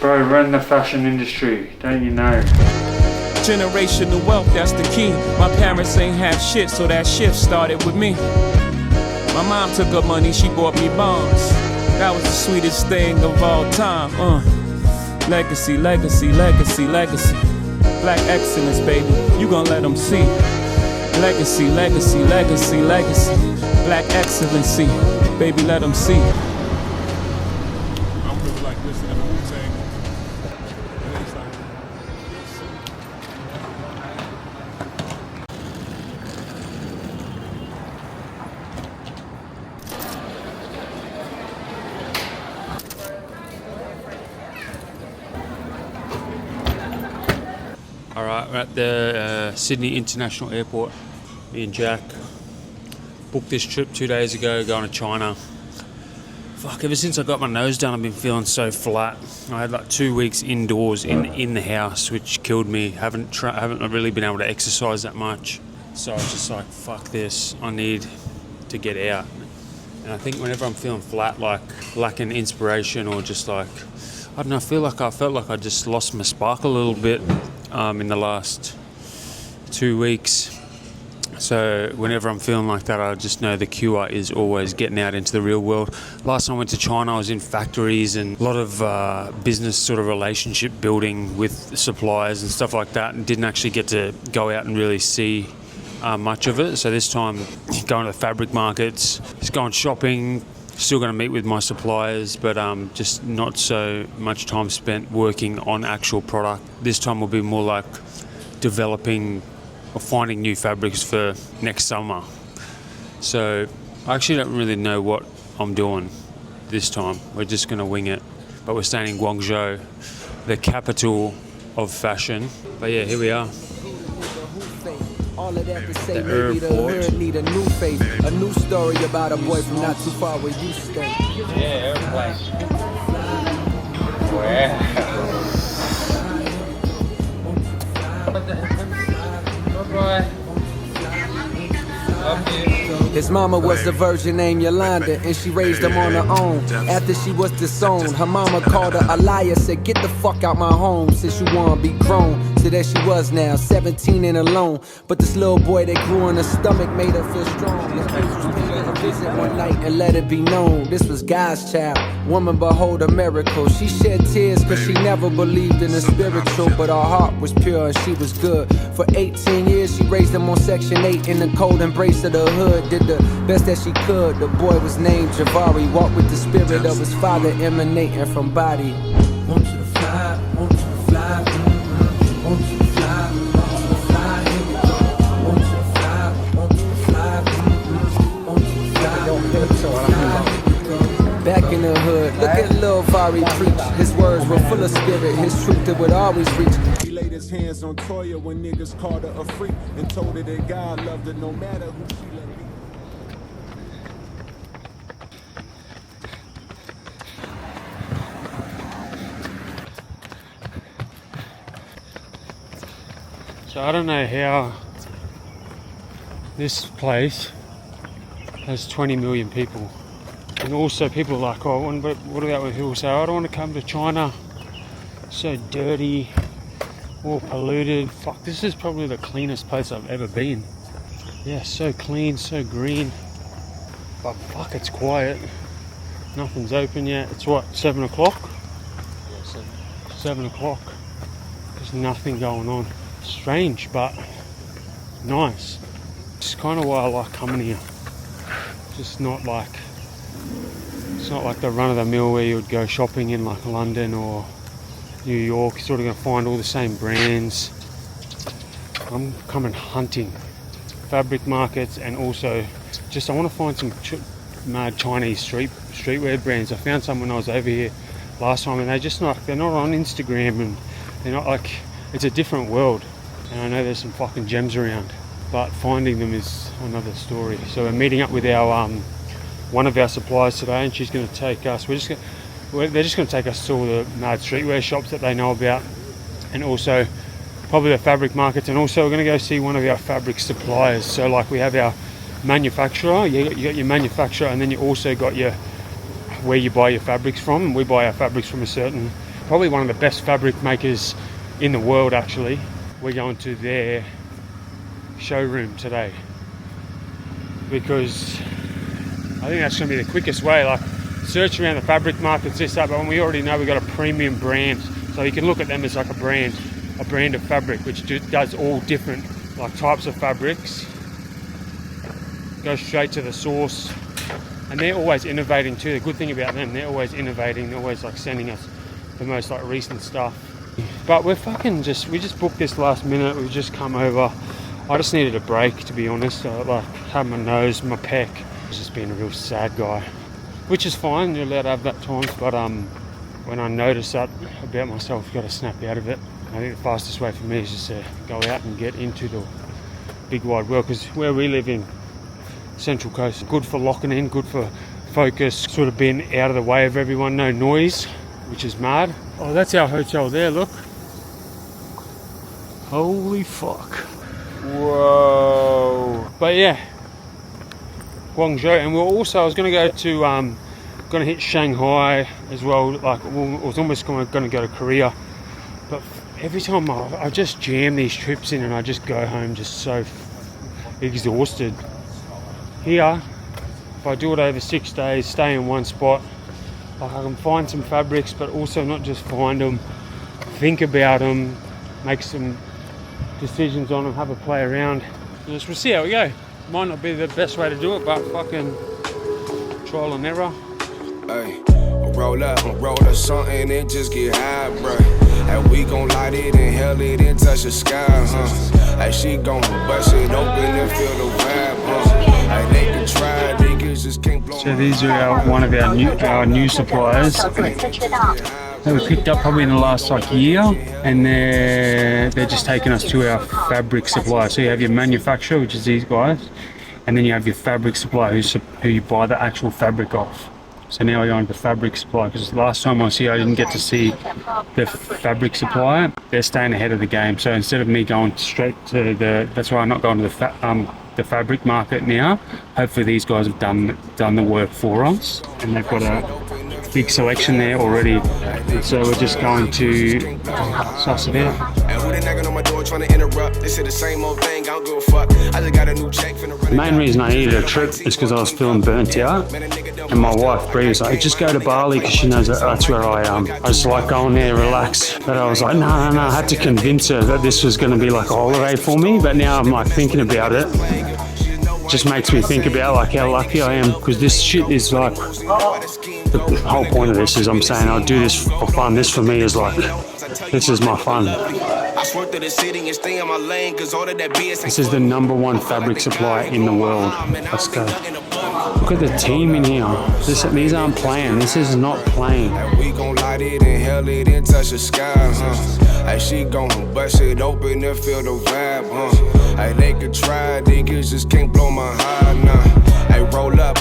Bro, run the fashion industry, don't you know? Generational wealth, that's the key. My parents ain't have shit, so that shift started with me. My mom took her money, she bought me bonds. That was the sweetest thing of all time. Legacy, legacy, legacy, legacy. Black excellence, baby, you gon' let them see. Legacy, legacy, legacy, legacy. Black excellency, baby, let them see. I'm really like listening to Wu-Tang. Alright, we're at the Sydney International Airport. Me and Jack booked this trip 2 days ago, going to China. Fuck, ever since I got my nose done, I've been feeling so flat. I had like 2 weeks indoors in the house, which killed me. Haven't really been able to exercise that much. So I was just like, fuck this, I need to get out. And I think whenever I'm feeling flat, like lacking inspiration or just like, I don't know, I felt like I just lost my spark a little bit in the last 2 weeks. So whenever I'm feeling like that, I just know the cure is always getting out into the real world. Last time I went to China, I was in factories and a lot of business sort of relationship building with suppliers and stuff like that, and didn't actually get to go out and really see much of it. So this time, going to the fabric markets, just going shopping, still going to meet with my suppliers, but just not so much time spent working on actual product. This time will be more like developing or finding new fabrics for next summer. So I actually don't really know what I'm doing this time. We're just going to wing it. But we're staying in Guangzhou, the capital of fashion. But yeah, here we are. All of that to say, The maybe the airport. hood need a new face, a new story about a boy from not too far where you stay. Yeah, airplane. Wow. Bye-bye. Love you. His mama was the virgin named Yolanda, and she raised him on her own. After she was disowned, her mama called her a liar, said, "Get the fuck out my home, since you wanna be grown." So there she was now, 17 and alone. But this little boy that grew in her stomach made her feel strong. His parents paid her a visit one night and let it be known this was God's child. Woman, behold a miracle. She shed tears cause she never believed in the spiritual, but her heart was pure and she was good. For 18 years she raised him on Section 8 in the cold embrace of the hood. Did the best that she could. The boy was named Javari, walked with the spirit of his father emanating from body. Want you to fly, want you to fly, want you to fly, want you to fly, here we go. Want you to fly, want you to fly, want you to fly. Back in the hood, look at Lil Vari preach. His words were full of spirit, his truth it would always reach. He laid his hands on Toya when niggas called her a freak and told her that God loved her no matter who she let be. So I don't know how this place has 20 million people. And also people are like, oh, what about when people say, I don't want to come to China, so dirty, all polluted. Fuck, this is probably the cleanest place I've ever been. Yeah, so clean, so green. But fuck, it's quiet. Nothing's open yet. It's what, 7 o'clock? Yeah, 7 o'clock. There's nothing going on. Strange, but nice. It's kind of why I like coming here. Just not like, it's not like the run of the mill where you would go shopping in like London or New York. You're sort of going to find all the same brands. I'm coming hunting fabric markets, and also just I want to find some mad Chinese streetwear brands. I found some when I was over here last time, and they're not on Instagram, and they're not like, it's a different world. And I know there's some fucking gems around, but finding them is another story. So we're meeting up with our one of our suppliers today, and she's going to take us. They're just going to take us to all the mad streetwear shops that they know about, and also probably the fabric markets. And also we're going to go see one of our fabric suppliers. So like we have our manufacturer, you got your manufacturer, and then you also got your where you buy your fabrics from. We buy our fabrics from probably one of the best fabric makers in the world actually. We're going to their showroom today because I think that's going to be the quickest way. Like, search around the fabric markets, this, that, but when we already know we've got a premium brand, so you can look at them as like a brand of fabric which does all different like types of fabrics, go straight to the source, and they're always innovating too. The good thing about them, they're always innovating, they're always like sending us the most like recent stuff. But we just booked this last minute. We've just come over. I just needed a break, to be honest. I like had my nose, my pec. I was just being a real sad guy, which is fine. You're allowed to have that times. But when I notice that about myself, you've got to snap out of it. I think the fastest way for me is just to go out and get into the big wide world, because where we live in Central Coast, good for locking in, good for focus, sort of being out of the way of everyone, no noise, which is mad. Oh, that's our hotel there, look. Holy fuck. Whoa. But yeah, Guangzhou, and I was going to go to, going to hit Shanghai as well. Like, I was almost going to go to Korea, but every time I just jam these trips in and I just go home just so exhausted. Here, if I do it over 6 days, stay in one spot, like I can find some fabrics, but also not just find them, think about them, make some decisions on them, have a play around. We'll see how we go. Might not be the best way to do it, but fucking trial and error. Hey, roll up something and just get high, bruh. And we gon' light it, inhale it, and touch the sky, huh? Hey, she gon' bust it open and feel the vibe, huh? Hey, they can try, niggas just can't blow. So these are one of our new suppliers that we picked up probably in the last like year, and they're just taking us to our fabric supplier. So you have your manufacturer, which is these guys, and then you have your fabric supplier who you buy the actual fabric off. So now we're going to the fabric supplier, because last time I was here I didn't get to see the fabric supplier. They're staying ahead of the game, so instead of me going straight to that's why I'm not going to the fabric market now. Hopefully these guys have done the work for us, and they've got a big selection there already, and so we're just going to suss it out. The main reason I needed a trip is because I was feeling burnt out, and my wife Bree was like, just go to Bali, because she knows that's where I just like going there, relax. But I was like, no, I had to convince her that this was going to be like a holiday for me. But now I'm like thinking about it, just makes me think about like how lucky I am, because this shit is like, the whole point of this is I'm saying I'll do this for fun. This for me is like, this is my fun. This is the #1 fabric supplier in the world. Let's go. Look at the team in here. These aren't playing. This is not playing. We gon' light it, inhale it, and touch the sky, huh? Hey, she gon' bust it open and feel the vibe, huh? Hey, they could try, niggas just can't blow my high, nah. Hey, roll up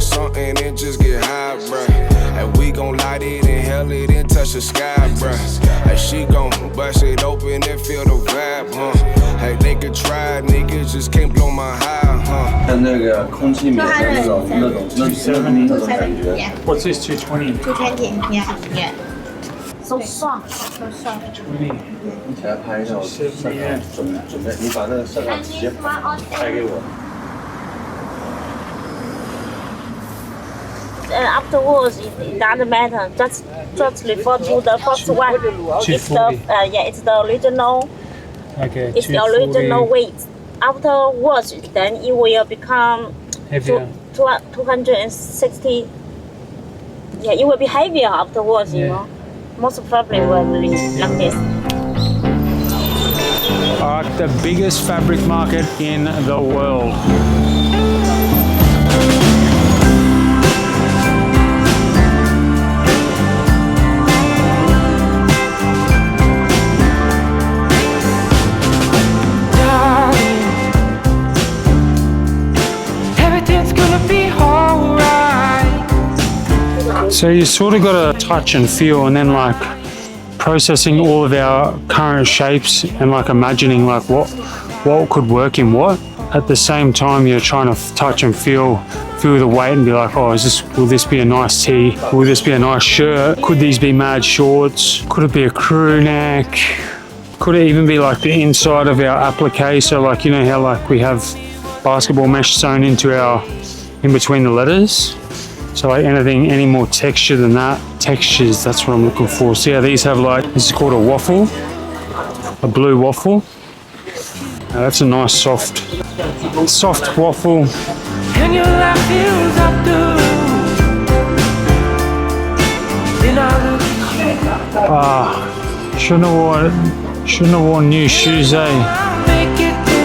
something and just get high, bruh. Hey, we gon' light it, inhale it, and touch the sky, bruh. Hey, she gon' bust it open and feel the vibe, huh? Hey, they could try, niggas just can't blow my high, huh? 像那个空气棉的那种感觉。 What's this, 220? 220, yeah. So soft, so soft. 一起来拍一下，我准备，你把那个摄像直接拍给我。 Afterwards, it doesn't matter. Just refer to the first one. It's the it's the original. Okay. It's the original weight. Afterwards, then it will become Heavier. 260. Yeah, it will be heavier afterwards. You know, most probably will be like this. Alright, the biggest fabric market in the world. So you sort of got to touch and feel, and then like processing all of our current shapes and like imagining like what could work in what. At the same time, you're trying to touch and feel feel the weight and be like, oh, will this be a nice tee? Will this be a nice shirt? Could these be mad shorts? Could it be a crew neck? Could it even be like the inside of our applique? So like, you know how like we have basketball mesh sewn into in between the letters? So like anything, any more texture than that? Textures, that's what I'm looking for. See how these have like, this is called a waffle, a blue waffle. Now that's a nice soft waffle. And your life feels up to then I look Shouldn't have worn new shoes, eh? I'll make it through.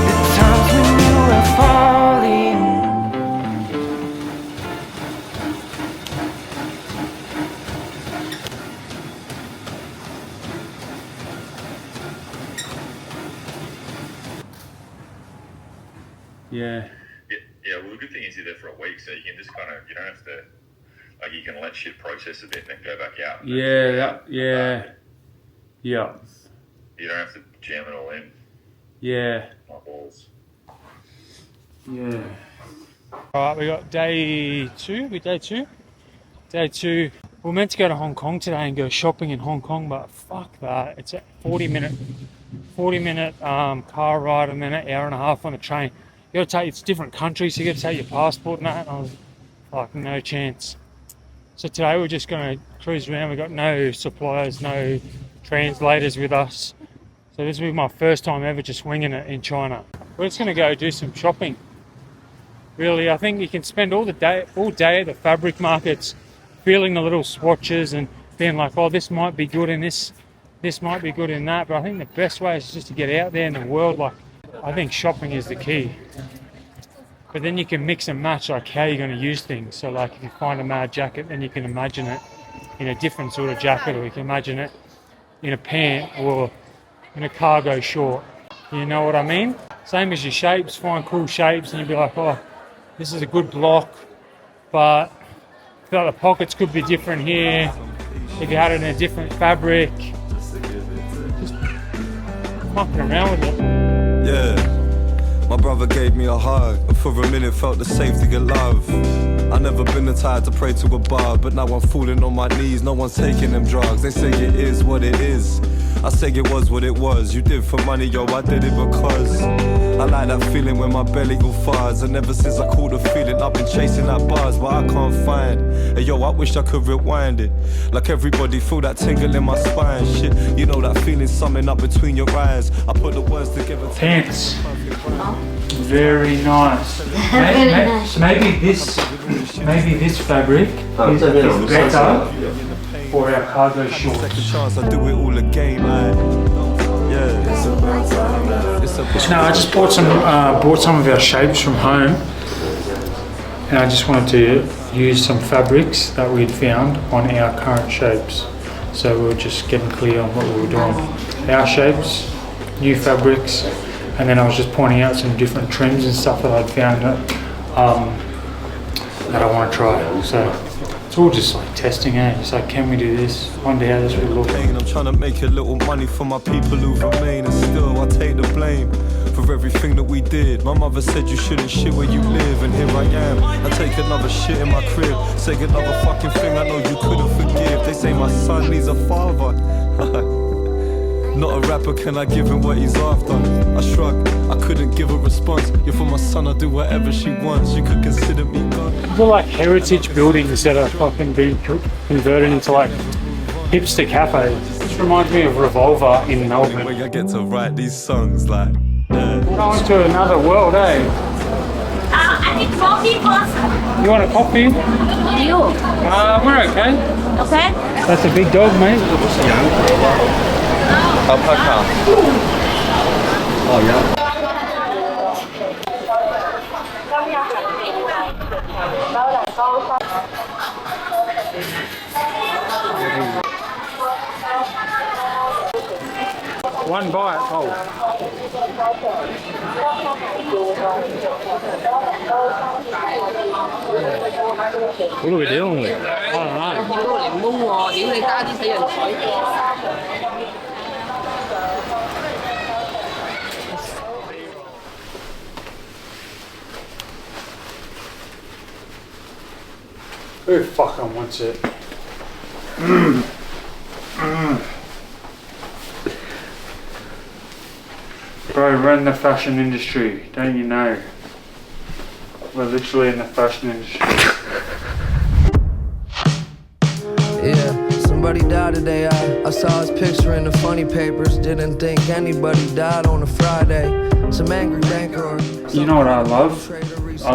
The times when you were falling. Yeah. Yeah, well, the good thing is you're there for a week, so you can just kind of, you don't have to, like, you can let shit process a bit and then go back out. Yeah. You don't have to jam it all in. Yeah. My balls. Yeah. Alright, we got day two. Day two. We're meant to go to Hong Kong today and go shopping in Hong Kong, but fuck that. It's a 40-minute car ride and then an hour and a half on the train. You gotta take, it's different countries, so you gotta take your passport and that, and I was like, no chance. So today we're just gonna cruise around. We've got no suppliers, no translators with us. So this will be my first time ever just winging it in China. We're just gonna go do some shopping. Really, I think you can spend all day at the fabric markets, feeling the little swatches and being like, oh, this might be good in this might be good in that. But I think the best way is just to get out there in the world. Like, I think shopping is the key. But then you can mix and match like how you're going to use things. So like if you find a mad jacket, then you can imagine it in a different sort of jacket, or you can imagine it in a pant or in a cargo short. You know what I mean? Same as your shapes, find cool shapes and you'll be like, oh, this is a good block, but I feel like the pockets could be different here. If you had it in a different fabric, just mucking around with it. Yeah. My brother gave me a hug, and for a minute felt the safety of love. I never been the type to pray to a bar, but now I'm falling on my knees, no one's taking them drugs. They say it is what it is, I say it was what it was. You did for money, yo, I did it because I like that feeling when my belly go fuzz. And ever since I caught the feeling, I've been chasing that buzz, but I can't find. Hey yo, I wish I could rewind it. Like everybody, feel that tingle in my spine. Shit, you know that feeling summing up between your eyes. I put the words together. Pants. Very nice. Maybe this fabric is better for our cargo shorts. I do it all again, No, I just bought some of our shapes from home, and I just wanted to use some fabrics that we'd found on our current shapes. So we were just getting clear on what we were doing. Our shapes, new fabrics, and then I was just pointing out some different trends and stuff that I'd found that I want to try. So it's all just like testing, eh? It's like, can we do this? Wonder how this would look. I'm trying to make a little money for my people who remain, and still I take the blame for everything that we did. My mother said you shouldn't shit where you live, and here I am. I take another shit in my crib, say another fucking thing I know you couldn't forgive. They say my son needs a father. Not a rapper, can I give him what he's after? I shrug, I couldn't give a response. You're for my son, I'll do whatever she wants. You could consider me God. They're like heritage buildings that are fucking being converted into like hipster cafes. This reminds me of Revolver in Melbourne. Where I get to write these songs like, yeah. Going to another world, eh? I need coffee first. You want a coffee? You. We're okay. Okay? That's a big dog, mate. Alpaca. Oh yeah. One bite. Oh. What are we dealing with? I don't Who fucking wants it? Bro, we're in the fashion industry, don't you know? We're literally in the fashion industry. Yeah, somebody died today. I saw his picture in the funny papers. Didn't think anybody died on a Friday. Some angry banker or... You know what I love?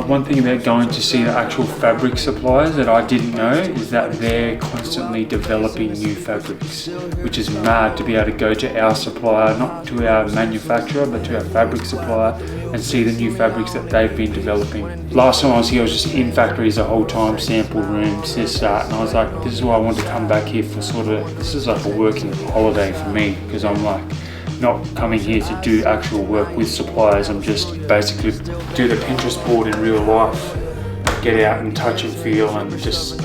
One thing about going to see the actual fabric suppliers that I didn't know is that they're constantly developing new fabrics, which is mad to be able to go to our supplier, not to our manufacturer, but to our fabric supplier and see the new fabrics that they've been developing. Last time I was here, I was just in factories the whole time, sample rooms, this, that, and I was like, this is why I want to come back here for sort of, this is like a working holiday for me, because I'm like, not coming here to do actual work with suppliers. I'm just basically do the Pinterest board in real life, get out and touch and feel and just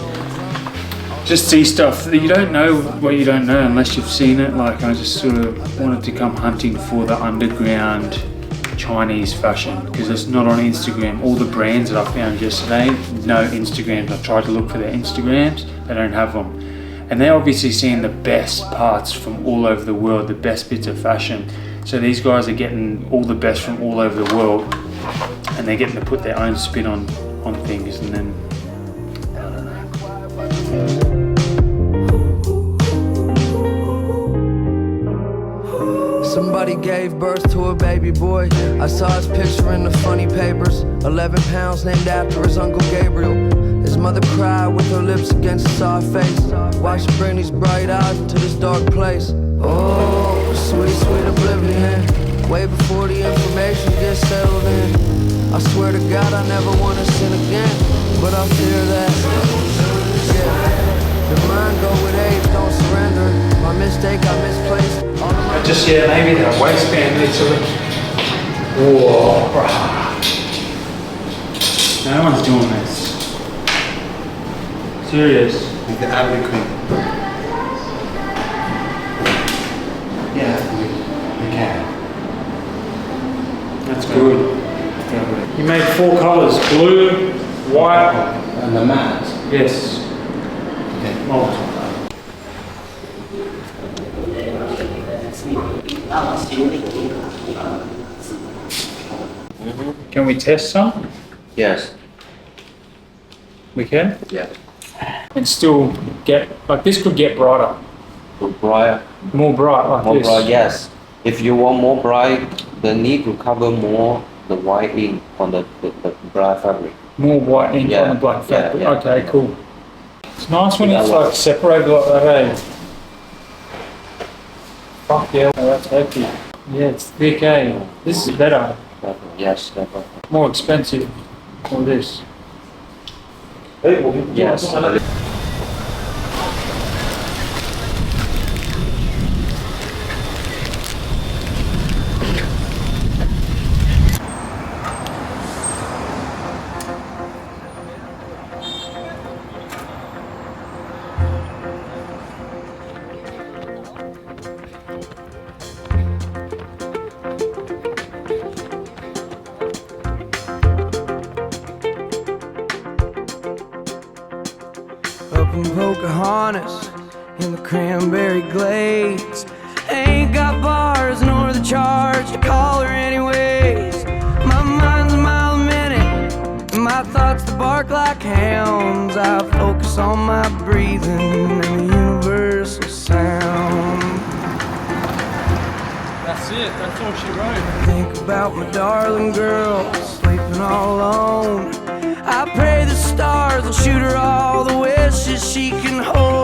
see stuff that you don't know what you don't know unless you've seen it. Like I just sort of wanted to come hunting for the underground Chinese fashion because it's not on Instagram. All the brands that I found yesterday, no Instagrams. I tried to look for their Instagrams, they don't have them. And they're obviously seeing the best parts from all over the world, the best bits of fashion. So these guys are getting all the best from all over the world and they're getting to put their own spin on things and then, I don't know. Somebody gave birth to a baby boy. I saw his picture in the funny papers. 11 pounds named after his Uncle Gabriel. His mother cried with her lips against his soft face. Why she bring these bright eyes into this dark place? Oh, sweet, sweet oblivion. Way before the information gets settled in. I swear to God I never want to sin again, but I fear that. Yeah, the mind go with age, don't surrender. My mistake, I misplaced. Just yeah, maybe that waistband needs to. Whoa, bruh. No one's doing this. Serious. With the Abbey Queen. Yeah, we can. That's good. You made 4 colours: blue, white, and the mat. Yes. Okay. Multiple. Can we test some? Yes. We can? Yeah. And still get, like this could get brighter. Bright. More bright like More this. bright, yes. If you want more bright, the need to cover more the white ink on the black fabric. More white ink on the black fabric. Yeah. Okay, cool. It's nice when it's like separated like that, eh? Fuck yeah, that's healthy. Yeah, it's thick, eh? This is better. Yes, definitely. More expensive than this. Yes. Up in Pocahontas, in the cranberry glades. Ain't got bars nor the charge to call her anyways. My mind's a mile a minute, my thoughts to bark like hounds. I focus on my breathing and the universal sound. That's it, that's all she wrote. Think about my darling girl, sleeping all alone. I pray the stars will shoot her all the wishes she can hold.